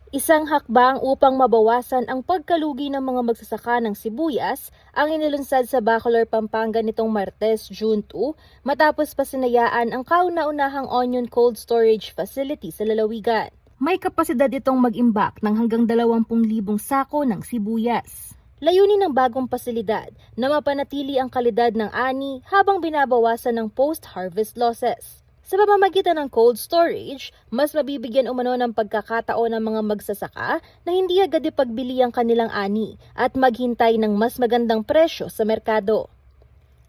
Isang hakbang upang mabawasan ang pagkalugi ng mga magsasaka ng sibuyas ang inilunsad sa Bacolor, Pampanga nitong Martes, June 2, matapos pasinayaan ang kauna-unahang onion cold storage facility sa lalawigan. May kapasidad itong mag-imbak ng hanggang 20,000 sako ng sibuyas. Layunin ng bagong pasilidad na mapanatili ang kalidad ng ani habang binabawasan ng post-harvest losses. Sa pamamagitan ng cold storage, mas mabibigyan umano ng pagkakataon ng mga magsasaka na hindi agad ipagbili ang kanilang ani at maghintay ng mas magandang presyo sa merkado.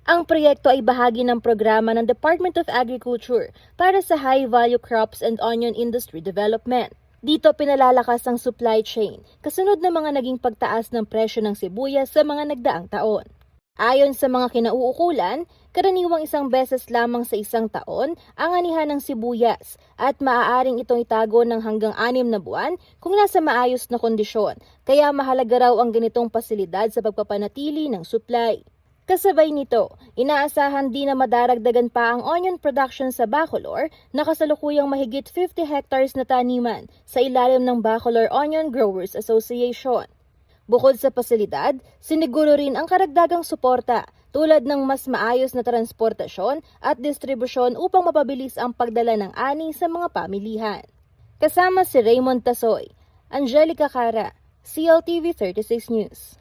Ang proyekto ay bahagi ng programa ng Department of Agriculture para sa High Value Crops and Onion Industry Development. Dito pinalalakas ang supply chain, kasunod ng mga naging pagtaas ng presyo ng sibuyas sa mga nagdaang taon. Ayon sa mga kinauukulan, karaniwang 1 beses lamang sa isang taon ang anihan ng sibuyas at maaaring itong itago ng hanggang 6 na buwan kung nasa maayos na kondisyon, kaya mahalaga raw ang ganitong pasilidad sa pagpapanatili ng supply. Kasabay nito, inaasahan din na madaragdagan pa ang onion production sa Bacolor na kasalukuyang mahigit 50 hectares na taniman sa ilalim ng Bacolor Onion Growers Association. Bukod sa pasilidad, siniguro rin ang karagdagang suporta tulad ng mas maayos na transportasyon at distribusyon upang mapabilis ang pagdala ng ani sa mga pamilihan. Kasama si Raymond Tasoy, Angelica Cara, CLTV 36 News.